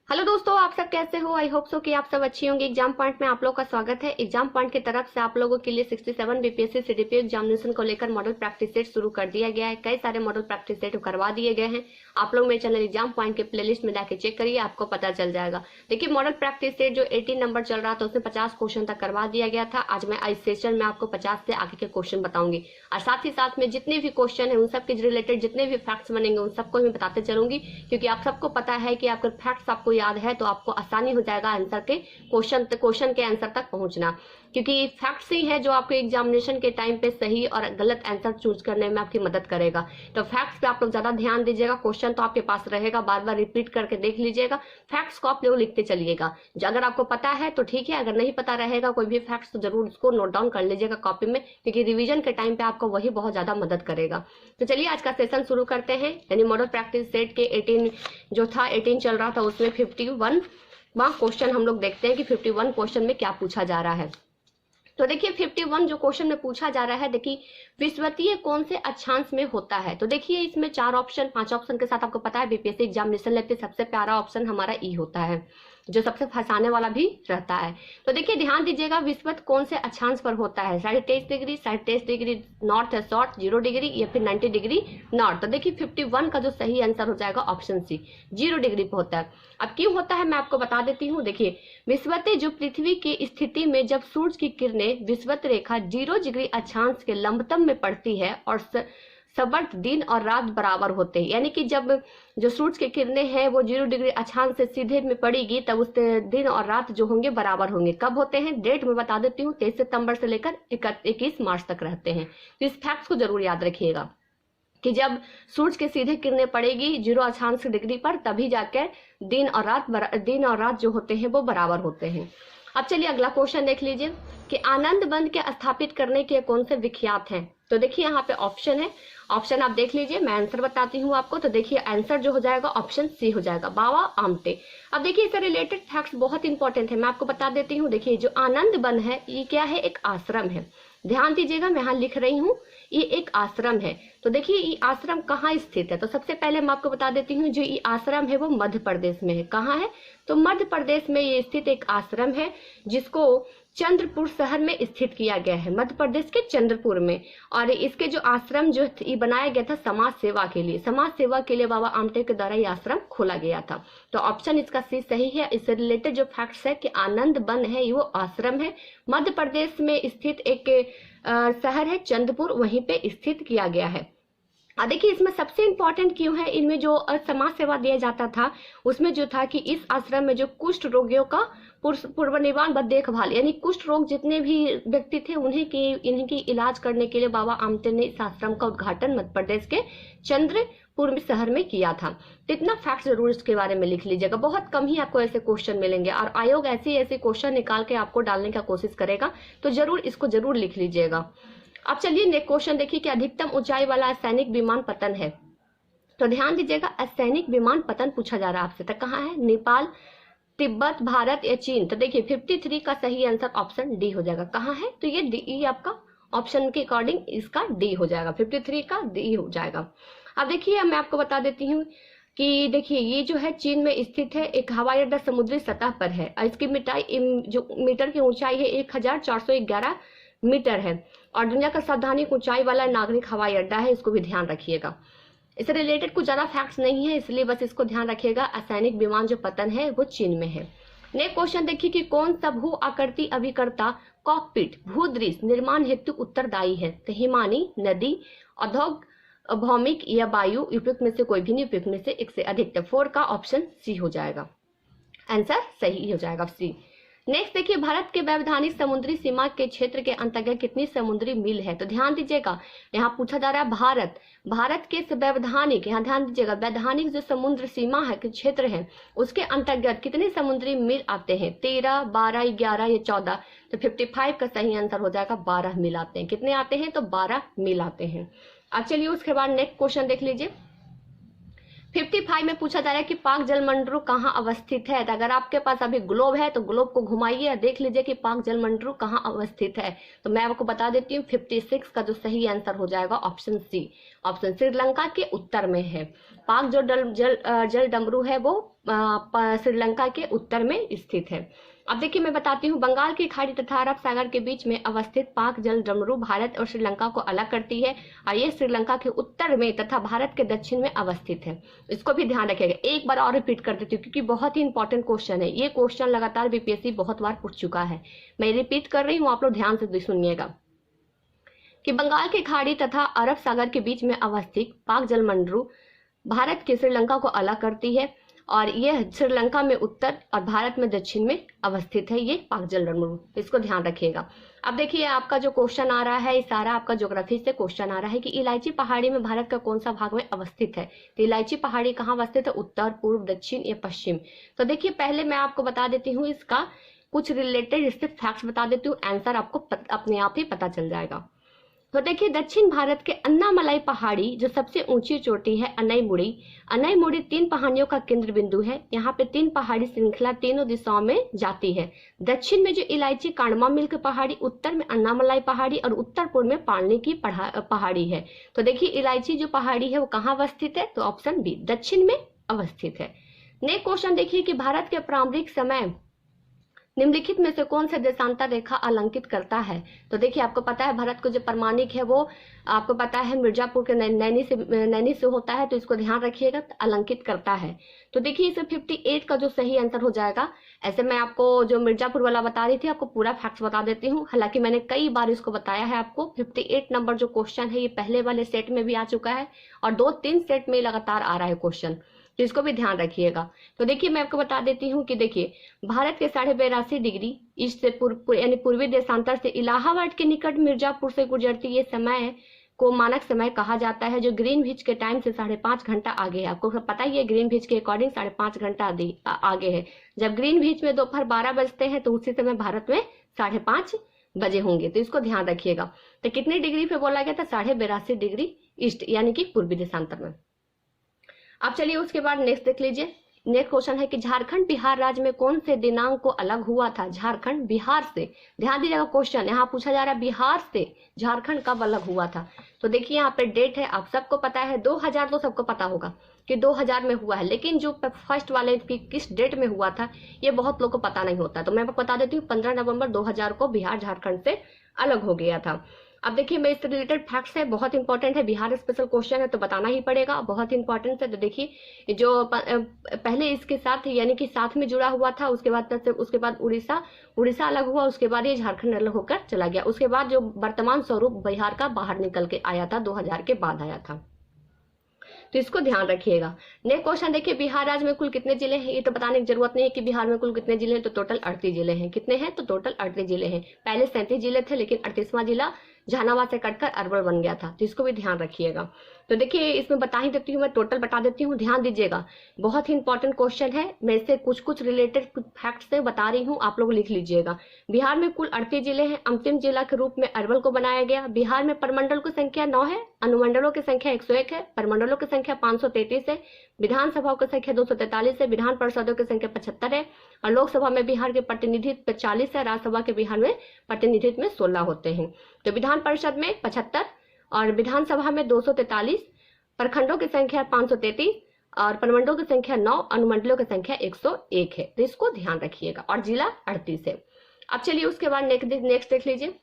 Hello दोस्तों, आप सब कैसे हो। आई होप सो कि आप सब अच्छी होंगे। एग्जाम पॉइंट में आप लोगों का स्वागत है। एग्जाम पॉइंट की तरफ से आप लोगों के लिए 67 बीपीएससी सीडीपी एग्जामिनेशन को लेकर मॉडल प्रैक्टिस सेट शुरू कर दिया गया है। कई सारे मॉडल प्रैक्टिस सेट करवा दिए गए हैं। आप लोग मेरे चैनल एग्जाम पॉइंट के प्लेलिस्ट में जाके चेक करिए, आपको पता चल जाएगा। देखिए, मॉडल प्रैक्टिस सेट जो 18 नंबर चल रहा था उसमें 50 क्वेश्चन तक करवा दिया गया था। आज मैं इस सेशन में आपको 50 से आगे के क्वेश्चन बताऊंगी और साथ ही साथ में जितने भी क्वेश्चन है उन सब के रिलेटेड जितने भी फैक्ट्स बनेंगे उन सबको मैं बताते चलूंगी, क्योंकि आप सबको पता है कि आपके फैक्ट्स आपको याद है तो आपको आसानी हो जाएगा आंसर के क्वेश्चन के आंसर तक पहुंचना, क्योंकि फैक्ट्स ही है जो आपको एग्जामिनेशन के टाइम पे सही और गलत आंसर चूज करने में आपकी मदद करेगा। तो फैक्ट्स पे आप लोग ज्यादा ध्यान दीजिएगा। क्वेश्चन तो आपके पास रहेगा, बार बार रिपीट करके देख लीजिएगा। फैक्ट्स को आप लोग लिखते चलिएगा। अगर आपको पता है तो ठीक है, अगर नहीं पता रहेगा कोई भी फैक्ट्स तो जरूर उसको नोट डाउन कर लीजिएगा कॉपी में, क्योंकि रिविजन के टाइम पे आपको वही बहुत ज्यादा मदद करेगा। तो चलिए आज का सेशन शुरू करते हैं। यानी मॉडल प्रैक्टिस सेट के 18 जो था 18 चल रहा था उसमें 51 वहां क्वेश्चन हम लोग देखते हैं कि 51 क्वेश्चन में क्या पूछा जा रहा है। तो देखिए 51 जो क्वेश्चन में पूछा जा रहा है, देखिए विषुवतीय कौन से अक्षांश में होता है। तो देखिए इसमें 5 ऑप्शन के साथ आपको पता है बीपीएससी एग्जामिनेशन लेते सबसे प्यारा ऑप्शन हमारा ई होता है, जो सबसे फंसाने वाला भी रहता है। तो देखिए ध्यान दीजिएगा, विषुवत कौन से अक्षांश पर होता है। 23.5 डिग्री, 23.5 डिग्री नॉर्थ है शॉर्ट 0 डिग्री, या फिर 90 डिग्री नॉर्थ। तो देखिए 51 का जो सही आंसर हो जाएगा ऑप्शन सी, 0 डिग्री पे होता है। अब क्यों होता है मैं आपको बता देती हूँ। देखिए विषुवत जो पृथ्वी की स्थिति में जब सूरज की किरणें विषुवत रेखा 0 डिग्री अक्षांश के लंबतम में पड़ती है और समवर्त दिन और रात बराबर होते हैं, यानी कि जब जो सूरज की किरणें हैं वो 0 डिग्री अक्षांश से सीधे में पड़ेगी तब उस दिन और रात जो होंगे बराबर होंगे। कब होते हैं डेट में बता देती हूँ, 23 सितंबर से लेकर 21 मार्च तक रहते हैं। तो इस फैक्ट्स को जरूर याद रखिएगा कि जब सूरज के सीधे किरणें पड़ेगी 0 अक्षांश डिग्री पर तभी जाकर दिन और रात जो होते हैं वो बराबर होते हैं। अब चलिए अगला क्वेश्चन देख लीजिए कि आनंद बंध के स्थापित करने के कौन से विख्यात हैं। तो देखिए यहाँ पे ऑप्शन है, ऑप्शन आप देख लीजिए, मैं आंसर बताती हूँ आपको। तो देखिए आंसर जो हो जाएगा ऑप्शन सी हो जाएगा, बाबा आमटे। अब देखिए इससे रिलेटेड फैक्ट्स बहुत इंपॉर्टेंट है, मैं आपको बता देती हूँ। देखिए जो आनंद वन है ये क्या है, एक आश्रम है। ध्यान दीजिएगा, मैं यहाँ लिख रही हूँ ये एक आश्रम है। तो देखिए ये आश्रम कहाँ स्थित है। तो सबसे पहले मैं आपको बता देती हूँ जो ये आश्रम है वो मध्य प्रदेश में है। कहाँ है, तो मध्य प्रदेश में ये स्थित एक आश्रम है जिसको चंद्रपुर शहर में स्थित किया गया है, मध्य प्रदेश के चंद्रपुर में। और इसके जो आश्रम जो ये बनाया गया था समाज सेवा के लिए, बाबा आमटे के द्वारा ये आश्रम खोला गया था। तो ऑप्शन इसका सी सही है। इससे रिलेटेड जो फैक्ट्स है कि आनंद वन है ये वो आश्रम है, मध्य प्रदेश में स्थित एक शहर है चंद्रपुर, वहीं पे स्थित किया गया है। देखिए इसमें सबसे इंपॉर्टेंट क्यों है, इनमें जो समाज सेवा दिया जाता था उसमें जो था कि इस आश्रम में जो कुष्ठ रोगियों का पूर्व निवारण व देखभाल, यानी कुष्ठ रोग जितने भी व्यक्ति थे इन्हीं की इलाज करने के लिए बाबा आमटे ने इस आश्रम का उद्घाटन मध्य प्रदेश के चंद्रपुर शहर में किया था। तो इतना फैक्ट जरूर इसके बारे में लिख लीजिएगा, बहुत कम ही आपको ऐसे क्वेश्चन मिलेंगे और आयोग ऐसे क्वेश्चन निकाल के आपको डालने का कोशिश करेगा, तो जरूर इसको जरूर लिख लीजिएगा। अब चलिए नेक्स्ट क्वेश्चन देखिए कि अधिकतम ऊंचाई वाला असैनिक विमान पतन है। तो ध्यान दीजिएगा, असैनिक विमान पतन पूछा जा रहा है आपसे, तक कहाँ है, नेपाल, तिब्बत, भारत या चीन। तो देखिए 53 का सही आंसर ऑप्शन डी हो जाएगा। कहाँ है, तो ये डी आपका ऑप्शन के अकॉर्डिंग इसका डी हो जाएगा, 53 का डी हो जाएगा। अब देखिए मैं आपको बता देती हूँ कि देखिए ये जो है चीन में स्थित है, एक हवाई अड्डा समुद्री सतह पर है और इसकी जो मीटर की ऊंचाई है 1411 मीटर है और दुनिया का सर्वाधिक ऊंचाई वाला नागरिक हवाई अड्डा है, इसको भी ध्यान रखिएगा। इससे रिलेटेड कुछ ज्यादा फैक्ट्स नहीं है इसलिए बस इसको ध्यान रखिएगा, असैनिक विमान जो पतन है वो चीन में है। नेक्स्ट क्वेश्चन देखिए कि कौन सा भू आकृति अभिकर्ता कॉकपिट भूदृश्य निर्माण हेतु उत्तरदायी है। तो हिमानी, नदी, औद्योगिक, भौमिक या वायु, उपयुक्त में से कोई भी नहीं, उपयुक्त में से एक से अधिक। 4 का ऑप्शन सी हो जाएगा, आंसर सही हो जाएगा सी। नेक्स्ट देखिए भारत के वैधानिक समुद्री सीमा के क्षेत्र के अंतर्गत कितनी समुद्री मील है। तो ध्यान दीजिएगा यहाँ पूछा जा रहा है भारत के वैधानिक, यहाँ ध्यान दीजिएगा वैधानिक जो समुद्र सीमा है के क्षेत्र है उसके अंतर्गत कितने समुद्री मील आते हैं, 13, 12, 11 या 14। तो 55 का सही आंसर हो जाएगा 12 मील आते हैं। कितने आते हैं, तो 12 मील आते हैं। अब चलिए उसके बाद नेक्स्ट क्वेश्चन देख लीजिए। 55 में पूछा जा रहा है कि पाक जलमंडल कहाँ अवस्थित है। तो अगर आपके पास अभी ग्लोब है तो ग्लोब को घुमाइए और देख लीजिए कि पाक जलमंडल कहाँ अवस्थित है। तो मैं आपको बता देती हूँ 56 का जो सही आंसर हो जाएगा ऑप्शन सी, ऑप्शन श्रीलंका के उत्तर में है। पाक जो जल डमरू है वो श्रीलंका के उत्तर में स्थित है। अब देखिए मैं बताती हूँ, बंगाल की खाड़ी तथा अरब सागर के बीच में अवस्थित पाक जल डमरू भारत और श्रीलंका को अलग करती है और ये श्रीलंका के उत्तर में तथा भारत के दक्षिण में अवस्थित है। इसको भी ध्यान रखिएगा। एक बार और रिपीट कर देती हूँ क्योंकि बहुत ही इंपॉर्टेंट क्वेश्चन है। ये क्वेश्चन लगातार बीपीएससी बहुत बार पूछ चुका है, मैं रिपीट कर रही हूँ, आप लोग ध्यान से सुनिएगा कि बंगाल की खाड़ी तथा अरब सागर के बीच में अवस्थित पाक जलमंडरू भारत के श्रीलंका को अलग करती है और यह श्रीलंका में उत्तर और भारत में दक्षिण में अवस्थित है, ये पाक जलमंडरू। इसको ध्यान रखिएगा। अब देखिए आपका जो क्वेश्चन आ रहा है, ये सारा आपका ज्योग्राफी से क्वेश्चन आ रहा है कि इलायची पहाड़ी में भारत का कौन सा भाग में अवस्थित है। तो इलायची पहाड़ी कहाँ अवस्थित है, उत्तर, पूर्व, दक्षिण या पश्चिम। तो देखिए पहले मैं आपको बता देती हूँ इसका कुछ रिलेटेड इससे फैक्ट्स बता देती हूँ, आंसर आपको अपने आप ही पता चल जाएगा। तो देखिए दक्षिण भारत के अन्नामलाई पहाड़ी जो सबसे ऊंची चोटी है अनईमुड़ी 3 पहाड़ियों का केंद्र बिंदु है। यहाँ पे 3 पहाड़ी श्रृंखला तीनों दिशाओं में जाती है। दक्षिण में जो इलायची कांडमा मिल्क पहाड़ी, उत्तर में अन्नामलाई पहाड़ी और उत्तर पूर्व में पालनी की पहाड़ी है। तो देखिए इलायची जो पहाड़ी है वो कहाँ अवस्थित है, तो ऑप्शन बी दक्षिण में अवस्थित है। नेक्स्ट क्वेश्चन देखिए कि भारत के प्रारंभिक समय निम्नलिखित में से कौन से देशांतर रेखा अलंकित करता है। तो देखिए आपको पता है भारत को जो प्रमाणिक है वो आपको पता है मिर्जापुर के नैनी से होता है, तो इसको ध्यान रखिएगा, अलंकित करता है। तो देखिए इसे 58 का जो सही आंसर हो जाएगा। ऐसे मैं आपको जो मिर्जापुर वाला बता रही थी आपको पूरा फैक्ट्स बता देती हूँ, हालांकि मैंने कई बार इसको बताया है आपको। 58 नंबर जो क्वेश्चन है ये पहले वाले सेट में भी आ चुका है और 2-3 सेट में लगातार आ रहा है क्वेश्चन, तो इसको भी ध्यान रखिएगा। तो देखिए मैं आपको बता देती हूँ कि देखिए भारत के 82.5 डिग्री ईस्ट से यानी पूर्वी देशांतर से इलाहाबाद के निकट मिर्जापुर से गुजरती ये समय को मानक समय कहा जाता है, जो ग्रीनविच के टाइम से 5.5 घंटा आगे है। आपको पता ही है ग्रीनविच के अकॉर्डिंग 5.5 घंटा आगे है। जब ग्रीनविच में दोपहर 12 बजते हैं तो उसी समय भारत में 5:30 बजे होंगे, तो इसको ध्यान रखिएगा। तो कितने डिग्री पे बोला गया था, 82.5 डिग्री ईस्ट यानी कि पूर्वी देशांतर में। अब चलिए उसके बाद नेक्स्ट देख लीजिए। नेक्स्ट क्वेश्चन है कि झारखंड बिहार राज्य में कौन से दिनांक को अलग हुआ था। झारखंड बिहार से, ध्यान दीजिएगा क्वेश्चन यहाँ पूछा जा रहा है बिहार से झारखंड कब अलग हुआ था। तो देखिए यहाँ पे डेट है, आप सबको पता है 2000, तो सबको पता होगा कि 2000 में हुआ है, लेकिन जो फर्स्ट वाले की किस डेट में हुआ था ये बहुत लोग को पता नहीं होता। तो मैं आपको बता देती हूँ 15 नवंबर 2000 को बिहार झारखंड से अलग हो गया था। अब देखिए मैं इससे रिलेटेड फैक्ट्स है, बहुत इंपॉर्टेंट है, बिहार स्पेशल क्वेश्चन है तो बताना ही पड़ेगा, बहुत इंपॉर्टेंट है। तो देखिए जो पहले इसके साथ यानी कि साथ में जुड़ा हुआ था, उसके बाद उड़ीसा अलग हुआ, उसके बाद ये झारखंड अलग होकर चला गया। उसके बाद जो वर्तमान स्वरूप बिहार का बाहर निकल के आया था, 2000 के बाद आया था, तो इसको ध्यान रखिएगा। नेक्स्ट क्वेश्चन देखिए बिहार राज्य में कुल कितने जिले हैं। ये तो बताने की जरूरत नहीं है कि बिहार में कुल कितने जिले हैं, तो टोटल 38 जिले हैं। कितने हैं, तो टोटल 38 जिले हैं। पहले 37 जिले थे लेकिन 38वां जिला जहानाबाद से कटकर अरवल बन गया था, तो इसको भी ध्यान रखिएगा। तो देखिए इसमें बता ही देती हूँ, मैं टोटल बता देती हूँ, ध्यान दीजिएगा, बहुत ही इंपॉर्टेंट क्वेश्चन है। मैं इससे कुछ रिलेटेड फैक्ट से बता रही हूँ, आप लोग लिख लीजिएगा। बिहार में कुल 38 जिले हैं। अंतिम जिला के रूप में अरवल को बनाया गया। बिहार में प्रमंडल की संख्या 9 है, अनुमंडलों की संख्या 101 है, प्रमंडलों की संख्या 533 है, विधानसभाओं की संख्या 243 है, विधान परिषदों की संख्या 75 है और लोकसभा में बिहार के प्रतिनिधित्व 40 है, राज्यसभा के बिहार में प्रतिनिधित्व में 16 होते हैं। तो विधान परिषद में 75 और विधानसभा में 243, प्रखंडों की संख्या 533 और प्रमंडलों की संख्या 9, अनुमंडलों की संख्या 101 है, तो इसको ध्यान रखिएगा और जिला 38 है। अब चलिए उसके बाद नेक्स्ट देख लीजिए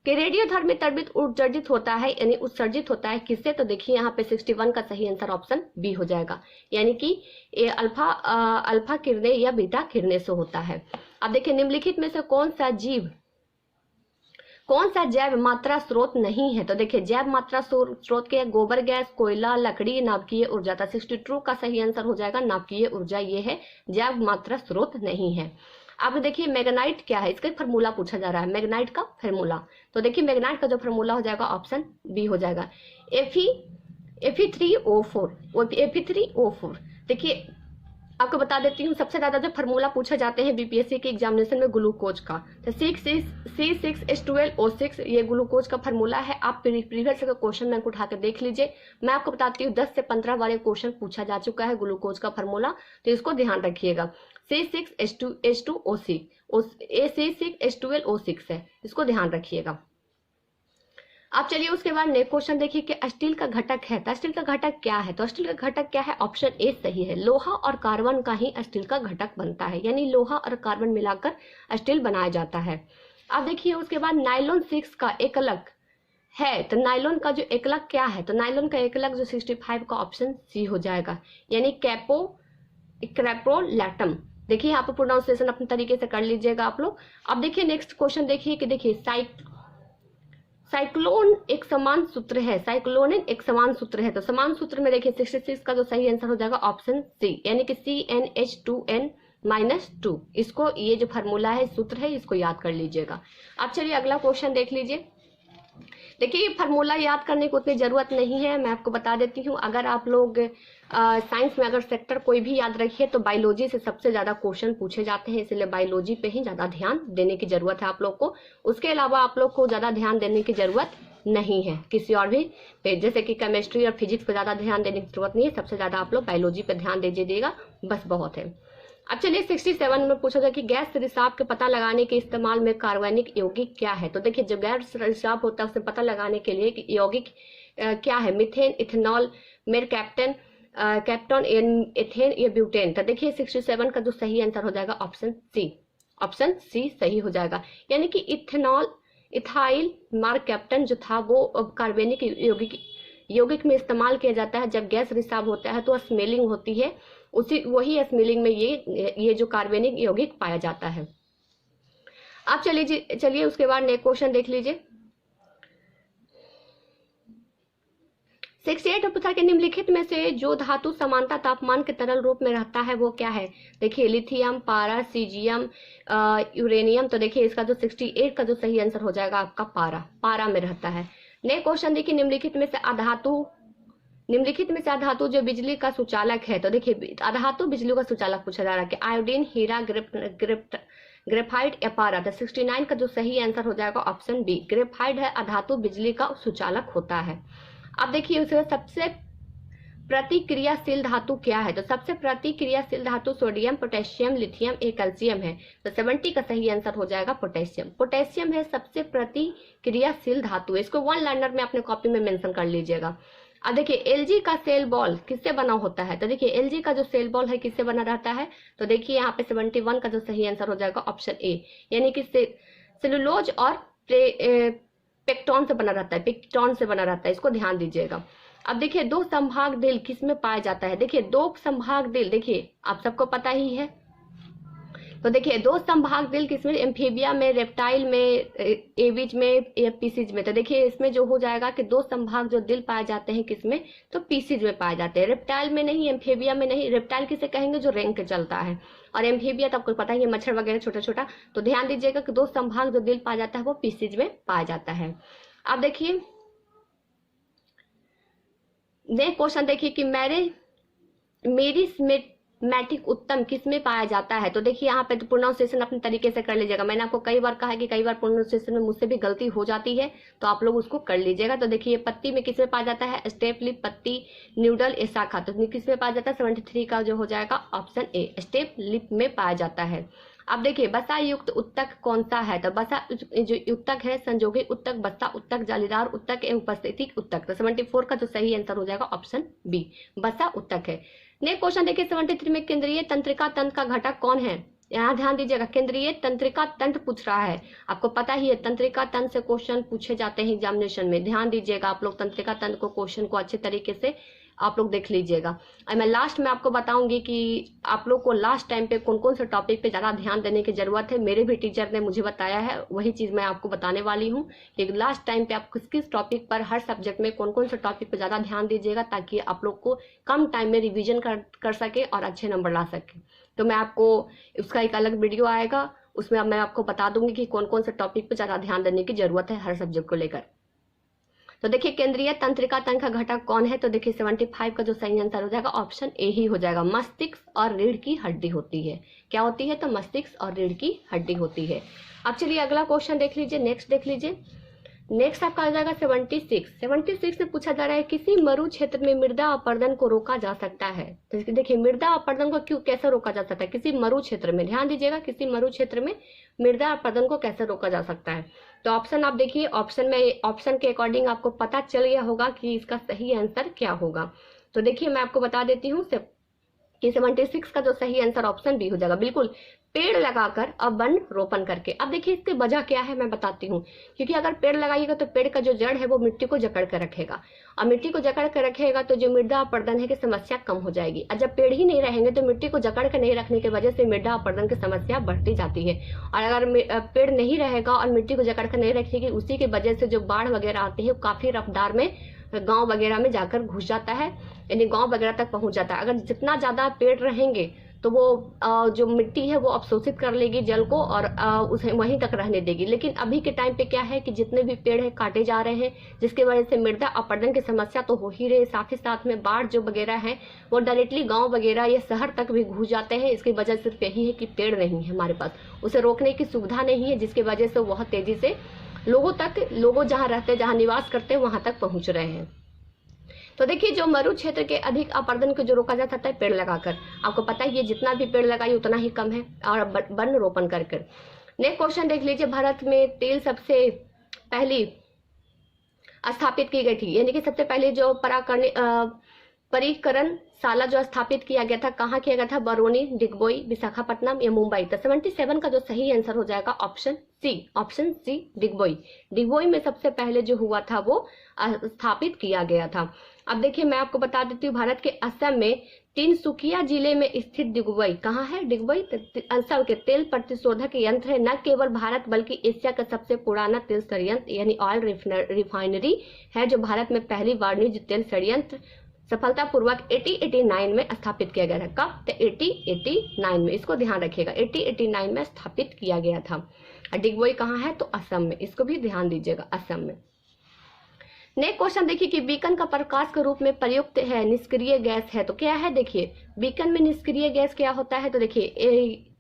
कि रेडियोधर्मी तरबित उत्सर्जित होता है यानी उत्सर्जित होता है किससे। तो देखिए यहाँ पे 61 का सही आंसर ऑप्शन बी हो जाएगा, यानी कि ये अल्फा किरणें या बीटा किरणें से होता है। अब देखिए निम्नलिखित में से कौन सा जैव मात्रा स्रोत नहीं है। तो देखिए जैव मात्रा स्रोत के गोबर गैस, कोयला, लकड़ी, नाभिकीय ऊर्जा था। 62 का सही आंसर हो जाएगा, नाभिकीय ऊर्जा ये है, जैव मात्रा स्रोत नहीं है। अब देखिए मैग्नाइट क्या है, इसका फॉर्मूला पूछा जा रहा है, मैग्नाइट का फॉर्मूला। तो देखिए मैग्नाइट का जो फॉर्मूला हो जाएगा ऑप्शन बी हो जाएगा, Fe3O4। देखिए आपको बता देती हूँ सबसे ज्यादा जो फॉर्मूला पूछे जाते हैं बीपीएससी के एग्जामिनेशन में ग्लूकोज का, तो C6H12O6 ये ग्लूकोज का फॉर्मूला है। आप प्रीवियस का क्वेश्चन बैंक उठा के देख लीजिए। मैं आपको बताती हूँ 10 से 15 बार क्वेश्चन पूछा जा चुका है ग्लूकोज का फॉर्मूला, तो इसको ध्यान रखिएगा। C6H12O6 है, इसको ध्यान रखिएगा। अब चलिए उसके बाद नेक्स्ट क्वेश्चन देखिए कि स्टील का घटक है, तो स्टील का घटक क्या है? तो स्टील का घटक क्या है? ऑप्शन ए सही है, लोहा और कार्बन का ही स्टील का घटक बनता है, यानी लोहा और कार्बन मिलाकर स्टील बनाया जाता है। अब देखिए उसके बाद नाइलॉन 6 का एकलक है, तो नाइलॉन का जो एकलक क्या है? तो नाइलॉन का एकलक जो 65 का ऑप्शन सी हो जाएगा, यानी कैप्रोलैटम। देखिए यहाँ पर प्रोनाउंसिएशन अपने तरीके से कर लीजिएगा आप लोग। अब देखिए नेक्स्ट क्वेश्चन देखिए कि देखिए साइक्लोन एक समान सूत्र है, साइक्लोनिन एक समान सूत्र है, तो समान सूत्र में देखिए 66 का जो सही आंसर हो जाएगा ऑप्शन सी, यानी कि CnH2n-2। इसको ये जो फार्मूला है, सूत्र है, इसको याद कर लीजिएगा। अब चलिए अगला क्वेश्चन देख लीजिए। देखिए ये फार्मूला याद करने की उतनी जरूरत नहीं है, मैं आपको बता देती हूँ। अगर आप लोग साइंस में अगर सेक्टर कोई भी याद रखिए तो बायोलॉजी से सबसे ज्यादा क्वेश्चन पूछे जाते हैं, इसलिए बायोलॉजी पे ही ज्यादा ध्यान देने की जरूरत है आप लोग को। उसके अलावा आप लोग को ज्यादा ध्यान देने की जरूरत नहीं है किसी और भी पे, जैसे कि केमिस्ट्री और फिजिक्स पे ज्यादा ध्यान देने की जरूरत नहीं है। सबसे ज्यादा आप लोग बायोलॉजी पे ध्यान दे दीजिएगा, बस बहुत है। अब चलिए 67 में पूछा था कि गैस रिसाव के पता लगाने के इस्तेमाल में कार्बनिक यौगिक क्या है? तो देखिए जो गैस रिसाव होता है उसे पता लगाने के लिए यौगिक क्या है? मिथेन, इथेनॉल, मेरकैप्टन, कैप्टन, एथेन या ब्यूटेन। तो देखिए 67 का जो सही आंसर हो जाएगा ऑप्शन सी, ऑप्शन सी सही हो जाएगा, यानी कि इथेनॉल, इथाइल मार्कैप्टन जो था वो कार्बनिक यौगिक में इस्तेमाल किया जाता है। जब गैस रिसाव होता है तो स्मेलिंग होती है, उसी वही स्मेलिंग में ये जो कार्बनिक यौगिक पाया जाता है। आप चलिए उसके बाद नेक्स्ट क्वेश्चन देख लीजिए। 68 में पूछा कि निम्नलिखित में से जो धातु समानता तापमान के तरल रूप में रहता है वो क्या है? देखिए लिथियम, पारा, सीजियम, यूरेनियम। तो देखिए इसका जो 68 का जो सही आंसर हो जाएगा आपका पारा में रहता है। नेक्स्ट क्वेश्चन देखिए निम्नलिखित में से अधातु जो बिजली का सुचालक है, तो देखिए अधातु बिजली का सुचालक पूछा जा रहा है कि आयोडीन, हीरा, ग्रेफाइट या पारा। तो 69 का जो सही आंसर हो जाएगा ऑप्शन बी, ग्रेफाइट है अधातु बिजली का सुचालक होता है। अब देखिए उसमें सबसे प्रतिक्रियाशील धातु क्या है? तो सबसे प्रतिक्रियाशील धातु सोडियम, पोटेशियम, लिथियम, कैल्शियम है। तो 70 का सही आंसर हो जाएगा पोटेशियम। पोटेशियम है सबसे प्रतिक्रियाशील धातु, इसको वन लाइनर में अपने कॉपी में मेंशन कर लीजिएगा। अब देखिए एलजी का सेल बॉल किससे बना होता है? तो देखिए एलजी का जो सेल बॉल है किससे बना रहता है? तो देखिए यहाँ पे 71 का जो सही आंसर हो जाएगा ऑप्शन ए, यानी कि सेलुलोज और पेक्टोन से बना रहता है, इसको ध्यान दीजिएगा। अब देखिए दो संभाग दिल किस में पाया जाता है? देखिए दो संभाग दिल देखिए आप सबको पता ही है। तो देखिए दो संभाग दिल किसमें? एम्फीबिया में, रेप्टाइल में, एविज में या पीसीज में। तो देखिए इसमें जो हो जाएगा कि दो संभाग जो दिल पाए जाते हैं किसमें? तो पीसीज में पाए जाते हैं, रेप्टाइल में नहीं, एम्फीबिया में नहीं। रेप्टाइल किसे कहेंगे? जो रेंग के चलता है, और एम्फीबिया तो आपको पता ही है, मच्छर वगैरह छोटा छोटा। तो ध्यान दीजिएगा कि दो संभाग जो दिल पाया जाता है वो पीसीज में पाया जाता है। अब देखिए नेक्स्ट क्वेश्चन देखिए कि मेरिस्मेटिक उत्तम किसमें पाया जाता है? तो देखिए यहाँ पे तो प्रोनाउंसिएशन अपने तरीके से कर लीजिएगा। मैंने आपको कई बार कहा है कि कई बार प्रोनाउंसिएशन में मुझसे भी गलती हो जाती है, तो आप लोग उसको कर लीजिएगा। तो देखिए पत्ती में किसमें पाया जाता है? स्टेप लिप, पत्ती, न्यूडल या शाखा। तो किसमें पाया जाता है? 73 का जो हो जाएगा ऑप्शन ए, स्टेप लिप में पाया जाता है। अब देखिए बसा युक्त उत्तक कौन सा है? तो बसा जो उत्तक है संजोगी उत्तक, बस्ता उत्तक, जालीदार उत्तक एवं उपस्थिति उत्तक। तो 74 का जो सही आंसर हो जाएगा ऑप्शन बी, बसा उत्तक है। नेक्स्ट क्वेश्चन देखिए 73 में केंद्रीय तंत्रिका तंत्र का घटक कौन है? यहाँ ध्यान दीजिएगा, केंद्रीय तंत्रिका तंत्र पूछ रहा है। आपको पता ही है तंत्रिका तंत्र से क्वेश्चन पूछे जाते हैं एग्जामिनेशन में। ध्यान दीजिएगा आप लोग तंत्रिका तंत्र को क्वेश्चन को अच्छे तरीके से आप लोग देख लीजिएगा। और मैं लास्ट में आपको बताऊंगी कि आप लोग को लास्ट टाइम पे कौन कौन से टॉपिक पे ज्यादा ध्यान देने की जरूरत है। मेरे भी टीचर ने मुझे बताया है, वही चीज मैं आपको बताने वाली हूँ कि लास्ट टाइम पे आप किस किस टॉपिक पर, हर सब्जेक्ट में कौन कौन से टॉपिक पे ज्यादा ध्यान दीजिएगा, ताकि आप लोग को कम टाइम में रिविजन कर सके और अच्छे नंबर ला सके। तो मैं आपको उसका एक अलग वीडियो आएगा, उसमें मैं आपको बता दूंगी कि कौन कौन से टॉपिक पे ज्यादा ध्यान देने की जरूरत है हर सब्जेक्ट को लेकर। तो देखिए केंद्रीय तंत्रिका तंत्र का घटक कौन है? तो देखिए 75 का जो सही आंसर हो जाएगा ऑप्शन ए ही हो जाएगा, मस्तिष्क और रीढ़ की हड्डी होती है। क्या होती है? तो मस्तिष्क और रीढ़ की हड्डी होती है। अब चलिए अगला क्वेश्चन देख लीजिए, नेक्स्ट देख लीजिए। नेक्स्ट आपका आ जाएगा 76 में पूछा जा रहा है किसी मरु क्षेत्र में मृदा अपरदन को रोका जा सकता है। तो देखिए मृदा अपरदन को कैसे रोका जा सकता है, किसी मरु क्षेत्र में, ध्यान दीजिएगा, किसी मरु क्षेत्र में मृदा अपरदन को कैसे रोका जा सकता है। तो ऑप्शन आप देखिए, ऑप्शन के अकॉर्डिंग आपको पता चल गया होगा कि इसका सही आंसर क्या होगा। तो देखिए मैं आपको बता देती हूँ कि 76 का जो सही आंसर ऑप्शन बी हो जाएगा, बिल्कुल, पेड़ लगाकर और वन रोपण करके। अब देखिए इसकी वजह क्या है मैं बताती हूँ, क्योंकि अगर पेड़ लगाइएगा तो पेड़ का जो जड़ है वो मिट्टी को जकड़ कर रखेगा, और मिट्टी को जकड़ कर रखेगा तो जो मृदा अपरदन है की समस्या कम हो जाएगी। और जब पेड़ ही नहीं रहेंगे तो मिट्टी को जकड़ कर नहीं रखने की वजह से मृदा अपरदन की समस्या बढ़ती जाती है। और अगर पेड़ नहीं रहेगा और मिट्टी को जकड़ कर नहीं रखेगी, उसी की वजह से जो बाढ़ वगैरह आती है काफी रफ्तार में गांव वगैरह में जाकर घुस जाता है, यानी गांव वगैरह तक पहुंच जाता है। अगर जितना ज्यादा पेड़ रहेंगे तो वो जो मिट्टी है वो अवशोषित कर लेगी जल को और उसे वहीं तक रहने देगी। लेकिन अभी के टाइम पे क्या है कि जितने भी पेड़ है काटे जा रहे हैं, जिसकी वजह से मृदा अपरदन की समस्या तो हो ही रही, साथ ही साथ में बाढ़ जो वगैरह है वो डायरेक्टली गाँव वगैरह या शहर तक भी घुस जाते हैं। इसकी वजह सिर्फ यही है कि पेड़ नहीं है हमारे पास, उसे रोकने की सुविधा नहीं है, जिसकी वजह से बहुत तेजी से लोगों जहाँ रहते हैं, जहाँ निवास करते हैं, वहां तक पहुंच रहे हैं। तो देखिए जो मरु क्षेत्र के अधिक अपरदन को जो रोका जा सकता है पेड़ लगाकर, आपको पता ही है जितना भी पेड़ लगाइए उतना ही कम है, और वन रोपण कर। नेक्स्ट क्वेश्चन देख लीजिए, भारत में तेल सबसे पहली स्थापित की गई थी, यानी कि सबसे पहले जो परिकरण शाला जो स्थापित किया गया था, कहाँ किया गया था, बरौनी, डिगबोई, विशाखापट्टनम या मुंबई। तो 77 का जो सही आंसर हो जाएगा ऑप्शन सी डिगबोई में सबसे पहले जो हुआ था वो स्थापित किया गया था। अब देखिए मैं आपको बता देती हूँ, भारत के असम में तिनसुकिया जिले में स्थित डिगबोई, कहाँ है डिगबोई, असम के तेल प्रतिशोधक यंत्र है, न केवल भारत बल्कि एशिया का सबसे पुराना तेल संयंत्र यानी ऑयल रिफाइनरी है, जो भारत में पहली वाणिज्य तेल संयंत्र सफलतापूर्वक 1889 में स्थापित किया गया था। कब? तो 1889 में, इसको ध्यान रखिएगा, 1889 में स्थापित किया गया था। डिगबोई कहाँ है? तो असम में, इसको भी ध्यान दीजिएगा, असम में। नेक्स्ट क्वेश्चन देखिए कि बीकन का प्रकाश के रूप में प्रयुक्त है, निष्क्रिय गैस है, तो क्या है? देखिए बीकन में निष्क्रिय गैस क्या होता है, तो देखिए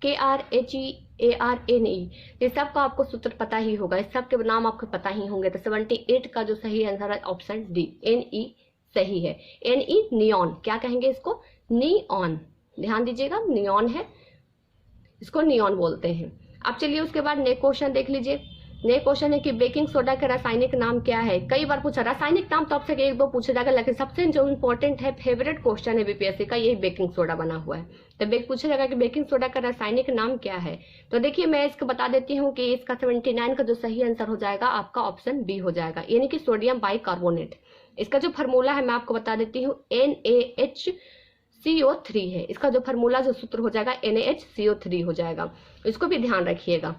KRHEARNE, ये सबका आपको सूत्र पता ही होगा, इस सब के नाम आपको पता ही होंगे। तो 78 का जो सही आंसर है ऑप्शन डी, NE सही है। NE नियॉन, क्या कहेंगे इसको? नियॉन, ध्यान दीजिएगा, नियॉन है, इसको नियॉन बोलते हैं। अब चलिए उसके बाद नेक्स्ट क्वेश्चन देख लीजिए। नेक्स्ट क्वेश्चन है कि बेकिंग सोडा का रासायनिक नाम क्या है? कई बार पूछा, रासायनिक नाम तो आपसे एक दो पूछा जाएगा, लेकिन सबसे जो इम्पोर्टेंट है, फेवरेट क्वेश्चन है बीपीएससी का, यही बेकिंग सोडा बना हुआ है। तो पूछा जाएगा कि बेकिंग सोडा का रासायनिक नाम क्या है? तो देखिए मैं इसको बता देती हूँ कि इसका 79 का जो सही आंसर हो जाएगा आपका ऑप्शन बी हो जाएगा, यानी कि सोडियम बाइकार्बोनेट। इसका जो फार्मूला है मैं आपको बता देती हूँ, NaHCO3 है, इसका जो फार्मूला जो सूत्र हो जाएगा NaHCO3 हो जाएगा, इसको भी ध्यान रखिएगा।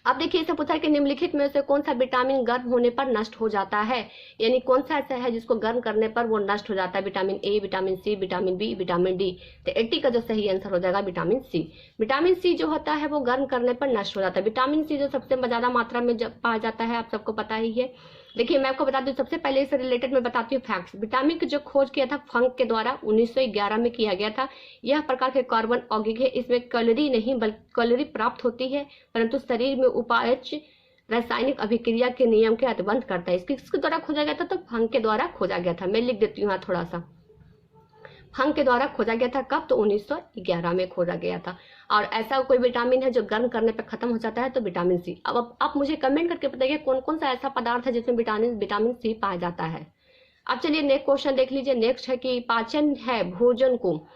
अब देखिए इसे पूछा कि निम्नलिखित में से कौन सा विटामिन गर्म होने पर नष्ट हो जाता है, यानी कौन सा ऐसा है जिसको गर्म करने पर वो नष्ट हो जाता है? Vitamin A, vitamin C, vitamin B, vitamin D. तो 80 का जो सही आंसर हो जाएगा विटामिन सी। विटामिन सी जो होता है वो गर्म करने पर नष्ट हो जाता है। विटामिन सी जो सबसे ज्यादा मात्रा में पाया जाता है, आप सबको पता ही है। देखिए मैं आपको बता दूं, सबसे पहले इससे रिलेटेड मैं बताती हूँ फैक्ट्स। विटामिन की जो खोज किया था फंक के द्वारा 1911 में किया गया था। यह प्रकार के कार्बन यौगिक है, इसमें कैलोरी नहीं बल्कि कैलोरी प्राप्त होती है, परंतु शरीर में उपायच रासायनिक अभिक्रिया के नियम के अतिबंध करता है। किसके द्वारा खोजा गया था? तो फंक के द्वारा खोजा गया था। मैं लिख देती हूँ यहाँ थोड़ा सा, फंक के द्वारा खोजा गया था। कब? तो 1911 में खोजा गया था। और ऐसा कोई विटामिन है जो गर्म करने पर खत्म हो जाता है, तो विटामिन सी। अब आप मुझे कमेंट करके बताइए कौन कौन सा ऐसा पदार्थ है जिसमें विटामिन सी पाया जाता है। अब चलिए नेक्स्ट क्वेश्चन देख लीजिए। नेक्स्ट है कि पाचन है भोजन को,